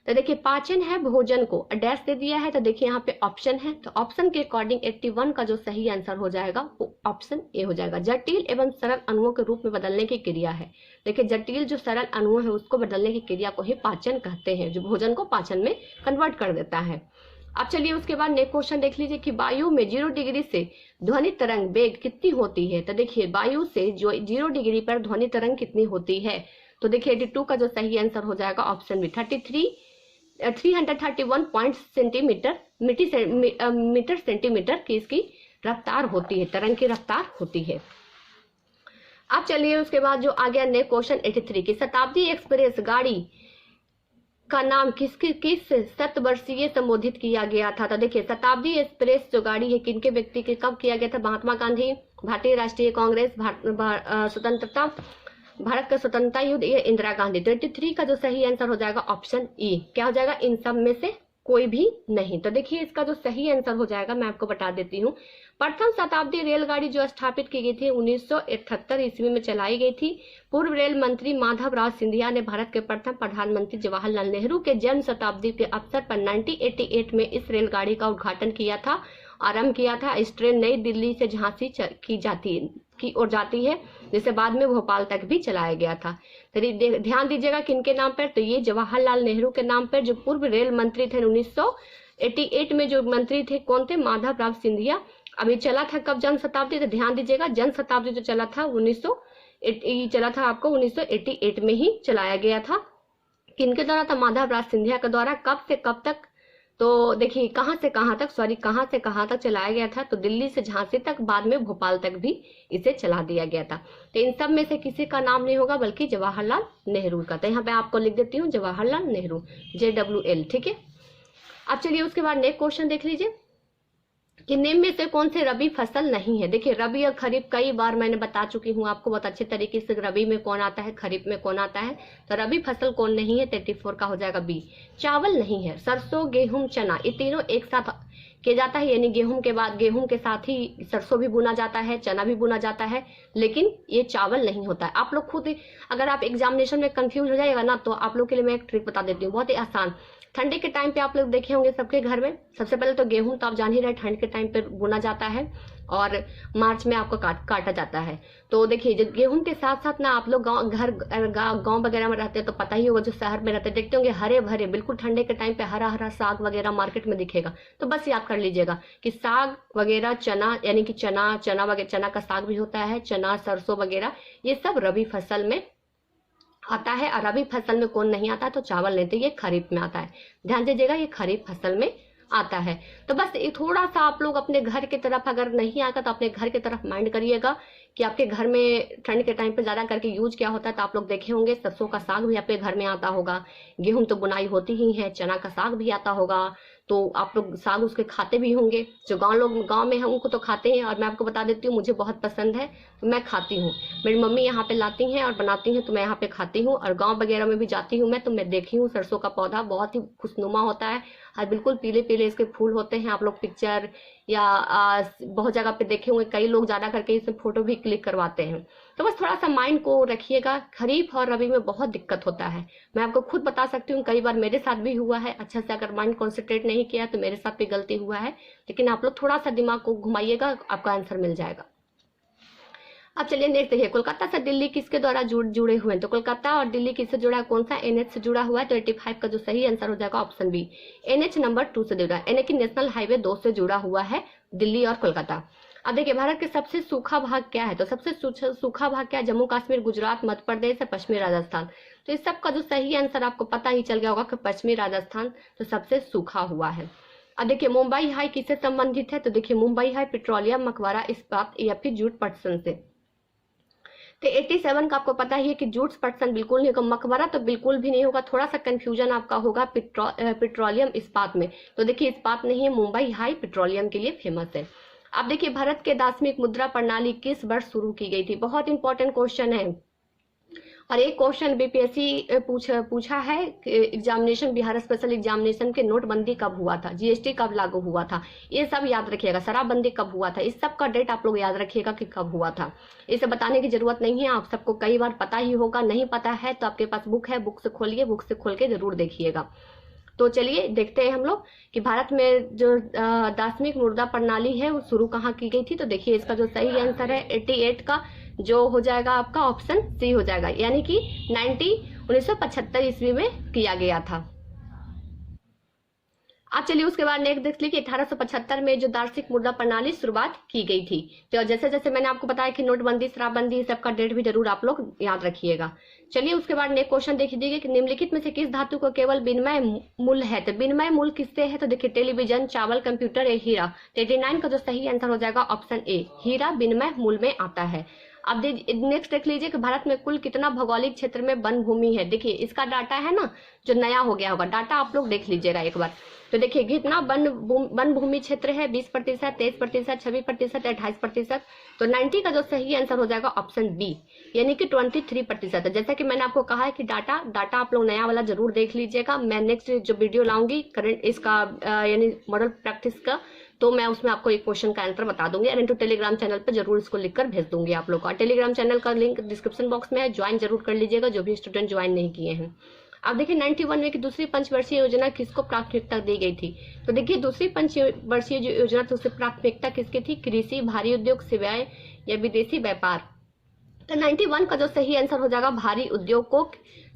तो देखिए पाचन है भोजन को, डैश दे दिया है, तो देखिए यहाँ पे ऑप्शन है, तो ऑप्शन के अकॉर्डिंग 81 का जो सही आंसर हो जाएगा वो ऑप्शन ए हो जाएगा। जटिल एवं सरल अणुओं के रूप में बदलने की क्रिया है। देखिए जटिल जो सरल अणु है उसको बदलने की क्रिया को ही पाचन कहते हैं, जो भोजन को पाचन में कन्वर्ट कर देता है। अब चलिए उसके बाद नेक्स्ट क्वेश्चन देख लीजिए कि वायु में 0 डिग्री से ध्वनि तरंग वेग कितनी होती है? तो देखिए वायु से जो 0 डिग्री पर ध्वनि तरंग कितनी होती है? तो देखिए 82 का जो सही आंसर हो जाएगा ऑप्शन बी, 331 मीटर सेंटीमीटर की इसकी रफ्तार होती है, तरंग की रफ्तार होती है। अब चलिए उसके बाद जो आ गया नेक्स्ट क्वेश्चन 83 की शताब्दी एक्सप्रेस गाड़ी का नाम किस शतवर्षीय संबोधित किया गया था? तो देखिए शताब्दी एक्सप्रेस जो गाड़ी है किनके व्यक्ति के कब किया गया था? महात्मा गांधी, भारतीय राष्ट्रीय कांग्रेस, स्वतंत्रता, भारत का स्वतंत्रता युद्ध, ये इंदिरा गांधी। 23 का जो सही आंसर हो जाएगा ऑप्शन ई। क्या हो जाएगा? इन सब में से कोई भी नहीं। तो देखिए इसका जो सही आंसर हो जाएगा मैं आपको बता देती हूँ। प्रथम शताब्दी रेलगाड़ी जो स्थापित की गई थी 1978 ईस्वी में चलाई गई थी। पूर्व रेल मंत्री माधवराव सिंधिया ने भारत के प्रथम प्रधानमंत्री जवाहरलाल नेहरू के जन्म शताब्दी के अवसर पर 1988 में इस रेलगाड़ी का उद्घाटन किया था, आरंभ किया था। इस ट्रेन नई दिल्ली से झांसी की ओर जाती है, जिसे बाद में भोपाल तक भी चलाया गया था। तो ध्यान दीजिएगा किनके नाम पर, तो ये जवाहरलाल नेहरू के नाम पर, जो पूर्व रेल मंत्री थे 1988 में जो मंत्री थे कौन थे? माधवराव सिंधिया। अभी चला था कब जन शताब्दी? तो ध्यान दीजिएगा जन शताब्दी जो चला था 1988 में ही चलाया गया था। किनके द्वारा था? माधवराव सिंधिया के द्वारा। कब से कब तक? तो देखिए कहां से कहां तक चलाया गया था? तो दिल्ली से झांसी तक, बाद में भोपाल तक भी इसे चला दिया गया था। तो इन सब में से किसी का नाम नहीं होगा बल्कि जवाहरलाल नेहरू का। तो यहाँ पे आपको लिख देती हूँ जवाहरलाल नेहरू, JWL, ठीक है। अब चलिए उसके बाद नेक्स्ट क्वेश्चन देख लीजिए कि निम्न में से कौन से रबी फसल नहीं है। देखिए रबी और खरीफ कई बार मैंने बता चुकी हूँ आपको बहुत अच्छे तरीके से, रबी में कौन आता है, खरीफ में कौन आता है। तो रबी फसल कौन नहीं है? 34 का हो जाएगा बी। चावल नहीं है, सरसों, गेहूं, चना, ये तीनों एक साथ किया जाता है, यानी गेहूं के बाद गेहूं के साथ ही सरसों भी बुना जाता है, चना भी बुना जाता है, लेकिन ये चावल नहीं होता है। आप लोग खुद अगर आप एग्जामिनेशन में कंफ्यूज हो जाएगा ना, तो आप लोग के लिए मैं एक ट्रिक बता देती हूँ, बहुत ही आसान। ठंडी के टाइम पे आप लोग देखे होंगे सबके घर में, सबसे पहले तो गेहूं तो आप जान ही रहे ठंड के टाइम पे बुना जाता है और मार्च में आपको काटा जाता है। तो देखिए जब गेहूं के साथ साथ ना आप लोग गांव वगैरह में रहते हैं तो पता ही होगा, जो शहर में रहते हैं देखते होंगे हरे भरे बिल्कुल ठंडे के टाइम पे हरा हरा साग वगैरह मार्केट में दिखेगा। तो बस याद कर लीजिएगा कि साग वगैरह, चना यानी कि चना का साग भी होता है, चना, सरसों वगैरह, ये सब रबी फसल में आता है। और रबी फसल में कौन नहीं आता? तो चावल नहीं, तो ये खरीफ में आता है। ध्यान दीजिएगा ये खरीफ फसल में आता है। तो बस थोड़ा सा आप लोग अपने घर की तरफ अगर नहीं आता तो अपने घर की तरफ माइंड करिएगा कि आपके घर में ठंड के टाइम पे ज्यादा करके यूज क्या होता है। तो आप लोग देखे होंगे सरसों का साग भी आपके घर में आता होगा, गेहूं तो बुनाई होती ही है, चना का साग भी आता होगा, तो आप लोग साग उसके खाते भी होंगे। जो गांव में है उनको तो खाते हैं, और मैं आपको बता देती हूँ मुझे बहुत पसंद है तो मैं खाती हूँ। मेरी मम्मी यहाँ पे लाती हैं और बनाती हैं तो मैं यहाँ पे खाती हूँ। और गांव वगैरह में भी जाती हूँ मैं तो मैं देखी हूँ सरसों का पौधा बहुत ही खुशनुमा होता है और बिल्कुल पीले पीले इसके फूल होते हैं। आप लोग पिक्चर या बहुत जगह पे देखे होंगे, कई लोग ज्यादा करके इसमें फोटो भी क्लिक करवाते हैं। तो बस थोड़ा सा माइंड को रखिएगा, खरीफ और रबी में बहुत दिक्कत होता है। मैं आपको खुद बता सकती हूँ, कई बार मेरे साथ भी हुआ है। अच्छा से अगर माइंड कॉन्सेंट्रेट नहीं किया तो मेरे साथ भी गलती हुआ है, लेकिन आप लोग थोड़ा सा दिमाग को घुमाइएगा, आपका आंसर मिल जाएगा। अब चलिए नेक्स्ट देखिए, कोलकाता से दिल्ली किसके द्वारा जुड़े हुए हैं। तो कोलकाता और दिल्ली किससे जुड़ा है, कौन सा NH से जुड़ा हुआ है। तो 85 का जो सही आंसर हो जाएगा ऑप्शन बी, NH नंबर 2 से जुड़ा है, यानी कि नेशनल हाईवे 2 से जुड़ा हुआ है दिल्ली और कोलकाता। अब देखिए भारत के सबसे सूखा भाग क्या है। तो सबसे सूखा भाग क्या है, जम्मू कश्मीर, गुजरात, मध्य प्रदेश या पश्चिमी राजस्थान। तो इस सब का जो सही आंसर आपको पता ही चल गया होगा कि पश्चिमी राजस्थान तो सबसे सूखा हुआ है। अब देखिए मुंबई हाई किससे संबंधित है। तो देखिए मुंबई हाई पेट्रोलियम, मकबरा, इस्पात या फिर जूट पटसन से। तो 87 का आपको पता ही है कि जूट पटसन बिल्कुल नहीं होगा, मकबरा तो बिल्कुल भी नहीं होगा। थोड़ा सा कंफ्यूजन आपका होगा पेट्रोलियम इस्पात में। तो देखिए इस्पात नहीं है, मुंबई हाई पेट्रोलियम के लिए फेमस है। अब देखिए भारत के दार्शनिक मुद्रा प्रणाली किस वर्ष शुरू की गई थी। बहुत इंपॉर्टेंट क्वेश्चन है और एक क्वेश्चन बीपीएससी पूछा है एग्जामिनेशन, बिहार स्पेशल एग्जामिनेशन के नोटबंदी कब हुआ था, GST कब लागू हुआ था, ये सब याद रखिएगा। शराबबंदी कब हुआ था, इस सब का डेट आप लोग याद रखिएगा कि कब हुआ था। इसे बताने की जरूरत नहीं है, आप सबको कई बार पता ही होगा। नहीं पता है तो आपके पास बुक है, बुक से खोलिए, बुक से खोल के जरूर देखिएगा। तो चलिए देखते हैं हम लोग कि भारत में जो दार्शनिक मुद्रा प्रणाली है वो शुरू कहाँ की गई थी। तो देखिए इसका जो सही आंसर है 88 का जो हो जाएगा आपका ऑप्शन सी हो जाएगा, यानी कि 1975 ईस्वी में किया गया था। अब चलिए उसके बाद नेक्स्ट देख लीजिए 1875 में जो दार्शनिक मुद्रा प्रणाली शुरुआत की गई थी। तो जैसे जैसे मैंने आपको बताया कि नोटबंदी, शराबबंदी, सबका डेट भी जरूर आप लोग याद रखिएगा। चलिए उसके बाद नेक्स्ट क्वेश्चन देख लीजिए कि निम्नलिखित में से किस धातु को केवल विनिमय मूल्य है। तो विनिमय मूल्य किससे है। तो देखिए टेलीविजन, चावल, कंप्यूटर या हीरा। 89 का जो सही आंसर हो जाएगा ऑप्शन ए, हीरा विनिमय मूल्य में आता है। अब नेक्स्ट देख लीजिए कि भारत में कुल कितना भौगोलिक क्षेत्र में वन भूमि है। देखिए इसका डाटा है ना, जो नया हो गया होगा डाटा, आप लोग देख लीजिएगा एक बार। तो देखिए कितना वन भूमि क्षेत्र है, 20%, 23%, 26%, 28%। तो 90 का जो सही आंसर हो जाएगा ऑप्शन बी, यानी कि 23%। जैसा कि मैंने आपको कहा है कि डाटा आप लोग नया वाला जरूर देख लीजिएगा। मैं नेक्स्ट जो वीडियो लाऊंगी करंट इसका यानी मॉडल प्रैक्टिस का, तो मैं उसमें आपको एक क्वेश्चन का आंसर बता दूंगी और टेलीग्राम चैनल पर जरूर इसको लिखकर भेज दूंगी आप लोग को। टेलीग्राम चैनल का लिंक डिस्क्रिप्शन बॉक्स में है, ज्वाइन जरूर कर लीजिएगा जो भी स्टूडेंट ज्वाइन नहीं किए हैं। अब देखिए 91 में की दूसरी पंचवर्षीय योजना किसको प्राथमिकता दी गई थी। तो देखिए दूसरी पंचवर्षीय जो योजना थी उससे प्राथमिकता किसकी थी, कृषि, भारी उद्योग, सेवाएं या विदेशी व्यापार। तो 91 का जो सही आंसर हो जाएगा भारी उद्योग को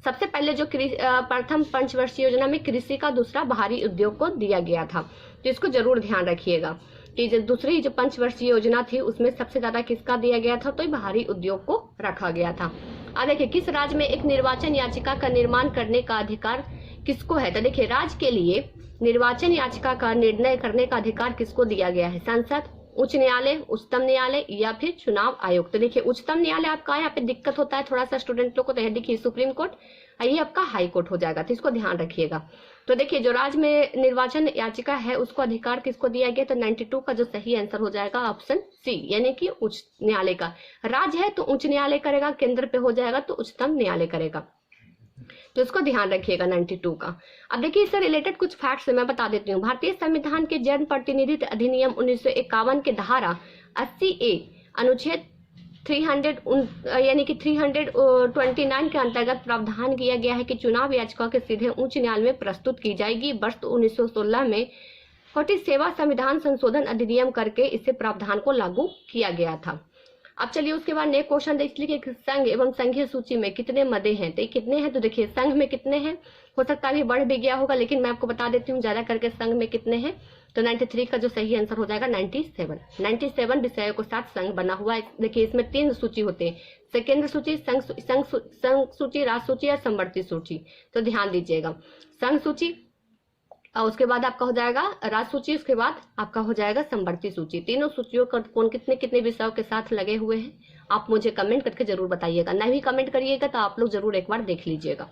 सबसे पहले जो प्रथम पंचवर्षीय योजना में कृषि का, दूसरा भारी उद्योग को दिया गया था। तो इसको जरूर ध्यान रखिएगा कि जो दूसरी जो पंचवर्षीय योजना थी उसमें सबसे ज्यादा किसका दिया गया था, तो भारी उद्योग को रखा गया था। अब देखिए किस राज्य में एक निर्वाचन याचिका का निर्माण करने का अधिकार किसको है। तो देखिए राज्य के लिए निर्वाचन याचिका का निर्णय करने का अधिकार किसको दिया गया है, संसद, उच्च न्यायालय, उच्चतम न्यायालय या फिर चुनाव आयोग। तो देखिए उच्चतम न्यायालय आपका यहाँ पे दिक्कत होता है थोड़ा सा स्टूडेंट लोग को, तो देखिए सुप्रीम कोर्ट, ये आपका हाई कोर्ट हो जाएगा, तो इसको ध्यान रखिएगा। तो देखिए जो राज्य में निर्वाचन याचिका है उसको अधिकार किसको दिया गया, तो 92 का जो सही आंसर हो जाएगा ऑप्शन सी, यानी कि उच्च न्यायालय का। राज्य है तो उच्च न्यायालय करेगा, केंद्र पे हो जाएगा तो उच्चतम न्यायालय करेगा, तो इसको ध्यान रखिएगा 92 का। अब देखिए इससे रिलेटेड कुछ फैक्ट्स मैं बता देती हूँ। भारतीय संविधान के जन प्रतिनिधित्व अधिनियम 1951 के धारा 80A अनुच्छेद 300 यानी कि 329 के अंतर्गत प्रावधान किया गया है कि चुनाव याचिका के सीधे उच्च न्यायालय में प्रस्तुत की जाएगी। वर्ष 1916 में 47वां संविधान संशोधन अधिनियम करके इसे प्रावधान को लागू किया गया था। अब चलिए उसके बाद नेक्स्ट क्वेश्चन देख लीजिए कि संघ एवं संघीय सूची में कितने मदे हैं। तो कितने हैं, तो देखिए संघ में कितने हैं, हो सकता है बढ़ भी गया होगा, लेकिन मैं आपको बता देती हूँ ज्यादा करके संघ में कितने हैं। तो 93 का जो सही आंसर हो जाएगा 97 विषयों के साथ संघ बना हुआ है। देखिए इसमें 3 सूची होते हैं, केंद्र सूची, संघ सूची, राज्य सूची और समवर्ती सूची। तो ध्यान दीजिएगा संघ सूची और उसके बाद आपका हो जाएगा राज्य सूची, उसके बाद आपका हो जाएगा समवर्ती सूची। तीनों सूचियों का कौन कितने कितने विषयों के साथ लगे हुए हैं आप मुझे कमेंट करके जरूर बताइएगा, नहीं भी कमेंट करिएगा तो आप लोग जरूर एक बार देख लीजिएगा।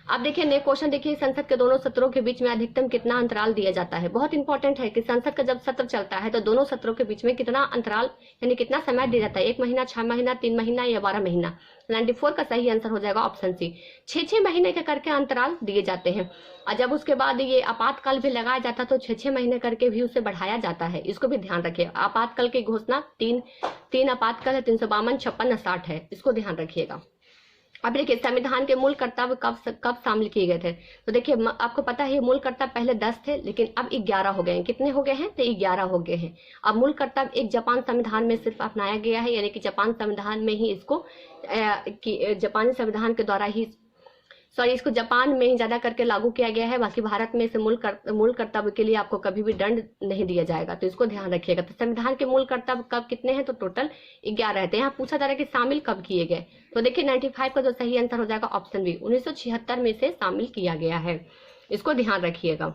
अब देखिए नेक्स्ट क्वेश्चन देखिए, संसद के दोनों सत्रों के बीच में अधिकतम कितना अंतराल दिया जाता है। बहुत इंपॉर्टेंट है कि संसद का जब सत्र चलता है तो दोनों सत्रों के बीच में कितना अंतराल यानी कितना समय दिया जाता है, 1 महीना, 6 महीना, 3 महीना या 12 महीना। 94 का सही आंसर हो जाएगा ऑप्शन सी, 6 महीने के करके अंतराल दिए जाते हैं। और जब उसके बाद ये आपातकाल भी लगाया जाता तो 6 महीने करके भी उसे बढ़ाया जाता है, इसको भी ध्यान रखिए। आपातकाल की घोषणा तीन आपातकाल है, 352, 56 और 60 है, इसको ध्यान रखिएगा। अब देखिए संविधान के मूल कर्तव्य कब शामिल किए गए थे। तो देखिए आपको पता है मूल कर्तव्य पहले 10 थे लेकिन अब 11 हो गए हैं। कितने हो गए हैं, तो 11 हो गए हैं। अब मूल कर्तव्य एक जापान संविधान में सिर्फ अपनाया गया है, यानी कि जापान संविधान में ही इसको जापानी संविधान के द्वारा ही इसको जापान में ही ज्यादा करके लागू किया गया है। बाकी भारत में इसे मूल कर्तव्य के लिए आपको कभी भी दंड नहीं दिया जाएगा, तो इसको ध्यान रखिएगा। तो संविधान के मूल कर्तव्य कब कितने हैं, तो टोटल 11 रहते हैं। यहाँ पूछा जा रहा है कि शामिल कब किए गए, तो देखिए 95 का जो सही आंसर हो जाएगा ऑप्शन बी, 1976 में से शामिल किया गया है, इसको ध्यान रखिएगा।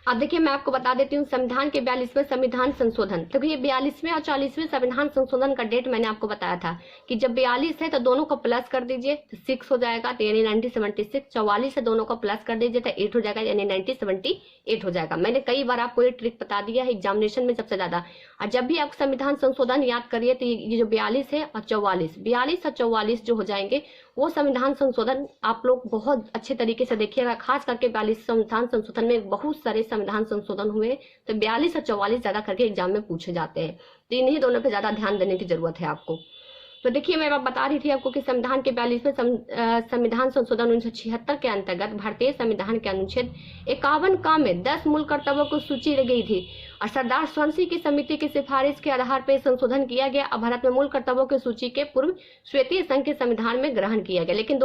अब देखिए मैं आपको बता देती हूँ संविधान के 42वें संविधान संशोधन। तो ये 42वें और 40वें संविधान संशोधन का डेट मैंने आपको बताया था कि जब 42 है तो दोनों को प्लस कर दीजिए तो 6 हो जाएगा, तो यानी 1976। 44 है दोनों को प्लस कर दीजिए तो 8 हो जाएगा, यानी 1978 हो जाएगा। मैंने कई बार आपको ये ट्रिक बता दिया है एग्जामिनेशन में सबसे ज्यादा। और जब भी आप संविधान संशोधन याद करिए तो ये जो 42 है और 44, 42 और 44 जो हो जाएंगे वो संविधान संशोधन आप लोग बहुत अच्छे तरीके से देखिएगा। खास करके 42 संविधान संशोधन में बहुत सारे संविधान संशोधन हुए, तो 42 और 44 ज्यादा करके एग्जाम में पूछे जाते हैं, तो इन्हीं दोनों पे ज्यादा ध्यान देने की जरूरत है आपको। तो देखिए मैं बता रही थी आपको कि संविधान के 42वें संविधान संशोधन 1976 के अंतर्गत भारतीय संविधान के अनुच्छेद 51 का में 10 मूल कर्तव्यों को सूची रह गई थी और सरदार स्वांसी की समिति की सिफारिश के आधार पर संशोधन किया गया। अब भारत में मूल कर्तव्यों की सूची के पूर्व श्वेतीय संघ के संविधान में ग्रहण किया गया, लेकिन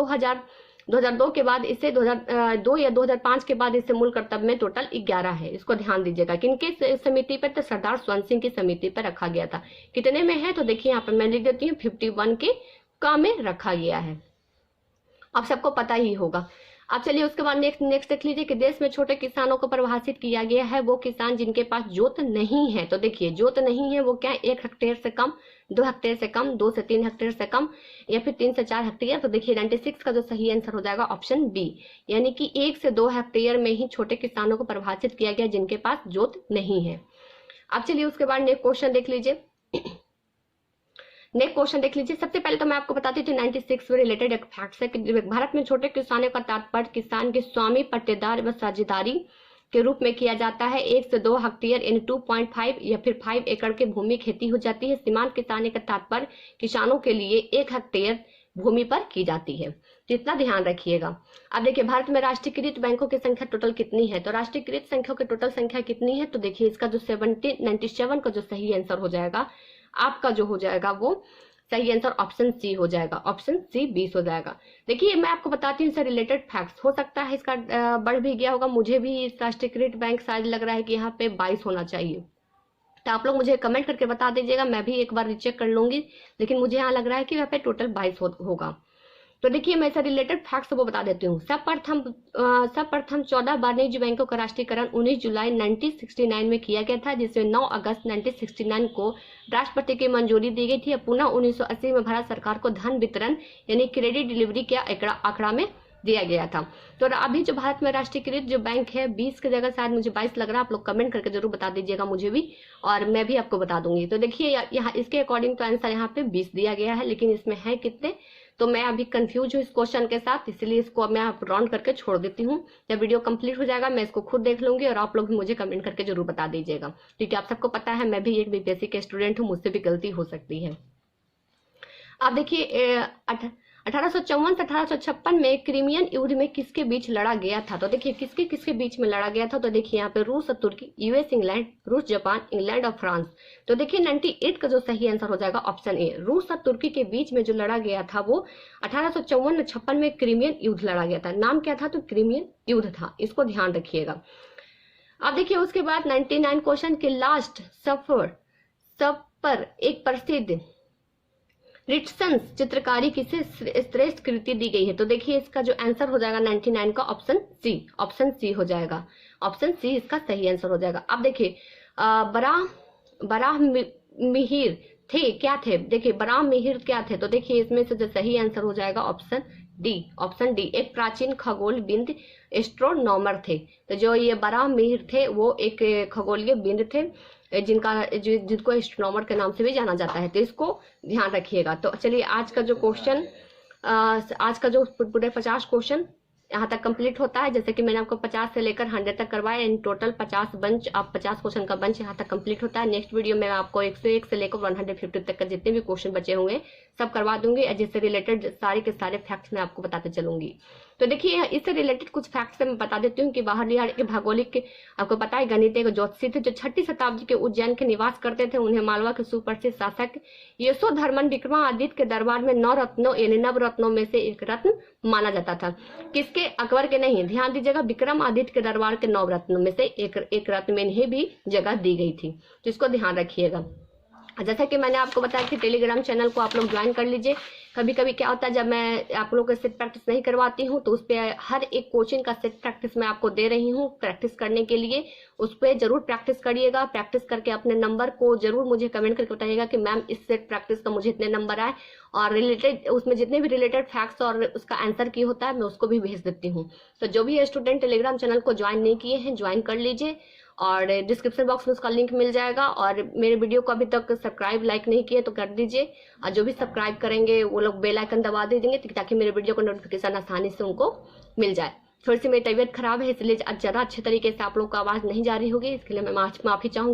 2002 के बाद इसे 2002 या 2005 के बाद इसे मूल कर्तव्य में टोटल 11 है, इसको ध्यान दीजिएगा। किनके समिति पर, तो सरदार स्वर्ण सिंह की समिति पर रखा गया था। कितने में है, तो देखिए यहाँ पर मैं लिख देती हूँ 51 के का में रखा गया है, अब सबको पता ही होगा। अब चलिए उसके बाद नेक्स्ट देख लीजिए कि देश में छोटे किसानों को परिभाषित किया गया है वो किसान जिनके पास जोत नहीं है। तो देखिए जोत नहीं है वो क्या है, 1 हेक्टेयर से कम, 2 हेक्टेयर से कम, 2 से 3 हेक्टेयर से कम, या फिर 3 से 4 हेक्टेयर। तो देखिए 96 का जो सही आंसर हो जाएगा ऑप्शन बी, यानी कि 1 से 2 हेक्टेयर में ही छोटे किसानों को परिभाषित किया गया जिनके पास जोत नहीं है। अब चलिए उसके बाद नेक्स्ट क्वेश्चन देख लीजिए। नेक्स्ट क्वेश्चन देख लीजिए। सबसे पहले तो मैं आपको बताती थी 96 से रिलेटेड एक फैक्ट है कि भारत में छोटे किसानों का तात्पर्य किसान के स्वामी, पट्टेदार व साझेदारी के रूप में किया जाता है। 1 से 2 हेक्टेयर यानी 2.5 या फिर 5 एकड़ की भूमि खेती हो जाती है। सीमांत किसानी का तात्पर्य किसानों के लिए 1 हेक्टेयर भूमि पर की जाती है। तो इतना ध्यान रखिएगा। अब देखिए भारत में राष्ट्रीयकृत बैंकों की संख्या टोटल कितनी है। तो राष्ट्रीयकृत संख्या की टोटल संख्या कितनी है, तो देखिए इसका जो 97 का जो सही आंसर हो जाएगा आपका जो हो जाएगा वो सही आंसर ऑप्शन सी हो जाएगा। ऑप्शन सी 20 हो जाएगा। देखिए मैं आपको बताती हूँ इससे रिलेटेड फैक्ट्स, हो सकता है इसका बढ़ भी गया होगा। मुझे भी इस राष्ट्रीयकृत बैंक शायद लग रहा है कि यहाँ पे 22 होना चाहिए। तो आप लोग मुझे कमेंट करके बता दीजिएगा, मैं भी एक बार रिचेक कर लूंगी, लेकिन मुझे यहाँ लग रहा है कि यहाँ पे टोटल 22 होगा। तो देखिए मैं इससे रिलेटेड फैक्ट्स वो बता देती हूँ। सर्वप्रथम 14 वाणिज्य बैंकों का राष्ट्रीयकरण 19 जुलाई 1969 में किया गया था, जिसमें 9 अगस्त 1969 को राष्ट्रपति की मंजूरी दी गई थी। पुनः 1980 में भारत सरकार को धन वितरण यानी क्रेडिट डिलीवरी के आंकड़ा में दिया गया था। तो अभी जो भारत में राष्ट्रीयकृत जो बैंक है 20 की जगह शायद मुझे 22 लग रहा है। आप लोग कमेंट करके जरूर बता दीजिएगा मुझे भी, और मैं भी आपको बता दूंगी। तो देखिए यहाँ इसके अकॉर्डिंग तो आंसर यहाँ पे 20 दिया गया है, लेकिन इसमें है कितने, तो मैं अभी कंफ्यूज हूँ इस क्वेश्चन के साथ, इसलिए इसको मैं राउंड करके छोड़ देती हूँ। जब वीडियो कंप्लीट हो जाएगा मैं इसको खुद देख लूंगी और आप लोग भी मुझे कमेंट करके जरूर बता दीजिएगा, क्योंकि आप सबको पता है मैं भी एक बीपीएससी के स्टूडेंट हूँ, मुझसे भी गलती हो सकती है। अब देखिए 1854 से 1856 में क्रीमियन युद्ध में किसके बीच लड़ा गया था। तो देखिए किसके बीच में लड़ा गया था। तो देखिए यहाँ पे रूस और तुर्की, यूएस इंग्लैंड, रूस जापान, इंग्लैंड और फ्रांस। तो देखिए 98 का जो सही आंसर हो जाएगा ऑप्शन ए, रूस और तुर्की के बीच में जो लड़ा गया था वो 1854-56 में क्रीमियन युद्ध लड़ा गया था। नाम क्या था, तो क्रीमियन युद्ध था, इसको ध्यान रखिएगा। अब देखिए उसके बाद 99 क्वेश्चन के लास्ट सब पर एक प्रसिद्ध रिटसन चित्रकारी किसे श्रेष्ठ कृति दी गई है। तो देखिए इसका जो आंसर हो जाएगा 99 का ऑप्शन सी हो जाएगा। ऑप्शन सी इसका सही आंसर हो जाएगा। अब देखिए बराह मिहिर थे क्या थे। देखिए बराह मिहिर क्या थे, तो देखिए इसमें से जो सही आंसर हो जाएगा ऑप्शन डी, एक प्राचीन खगोलविद एस्ट्रोनॉमर थे। तो जो ये बराह मिहिर थे वो एक खगोलीय विद थे जिनको एस्ट्रोनॉमर के नाम से भी जाना जाता है। तो इसको ध्यान रखिएगा। तो चलिए आज का जो पूरे 50 क्वेश्चन यहाँ तक कंप्लीट होता है। जैसे कि मैंने आपको 50 से लेकर 100 तक करवाया, इन टोटल 50 बंच, आप 50 क्वेश्चन का बंच यहाँ तक कंप्लीट होता है। नेक्स्ट वीडियो में आपको 101 से लेकर 150 तक का जितने भी क्वेश्चन बचे होंगे सब करवा दूंगी, जिससे रिलेटेड सारे के सारे फैक्ट्स मैं आपको बताते चलूंगी। तो देखिए इससे रिलेटेड कुछ फैक्ट्स मैं बता देती हूँ कि बाहर के भौगोलिक के आपको पता है गणित ज्योतिषी थे जो 6ठी शताब्दी के उज्जैन के निवास करते थे। उन्हें मालवा के सुप्रसिद्ध शासक यशोधर्मन विक्रमादित्य के दरबार में 9 रत्नों यानी नवरत्नों में से एक रत्न माना जाता था। किसके, अकबर के नहीं, ध्यान दीजिएगा, विक्रमादित्य के दरबार के 9 रत्नों में से एक रत्न में इन्हें भी जगह दी गई थी। तो इसको ध्यान रखिएगा। जैसा कि मैंने आपको बताया कि टेलीग्राम चैनल को आप लोग ज्वाइन कर लीजिए। कभी कभी क्या होता है जब मैं आप लोगों को सेट प्रैक्टिस नहीं करवाती हूँ तो उस पर हर एक कोचिंग का सेट प्रैक्टिस मैं आपको दे रही हूँ प्रैक्टिस करने के लिए। उस पर जरूर प्रैक्टिस करिएगा। प्रैक्टिस करके अपने नंबर को जरूर मुझे कमेंट करके बताइएगा कि मैम इस सेट प्रैक्टिस का मुझे इतने नंबर आए, और रिलेटेड उसमें जितने भी रिलेटेड फैक्ट्स और उसका आंसर की होता है मैं उसको भी भेज देती हूँ। तो जो भी स्टूडेंट टेलीग्राम चैनल को ज्वाइन नहीं किए हैं ज्वाइन कर लीजिए, और डिस्क्रिप्शन बॉक्स में उसका लिंक मिल जाएगा। और मेरे वीडियो को अभी तक सब्सक्राइब लाइक नहीं किए तो कर दीजिए, और जो भी सब्सक्राइब करेंगे वो लोग बेल आइकन दबा दे देंगे ताकि मेरे वीडियो को नोटिफिकेशन आसानी से उनको मिल जाए। थोड़ी सी मेरी तबीयत खराब है इसलिए ज़्यादा अच्छे तरीके से आप लोग को आवाज़ नहीं जा रही होगी, इसके लिए मैं माफ़ी चाहूँगी।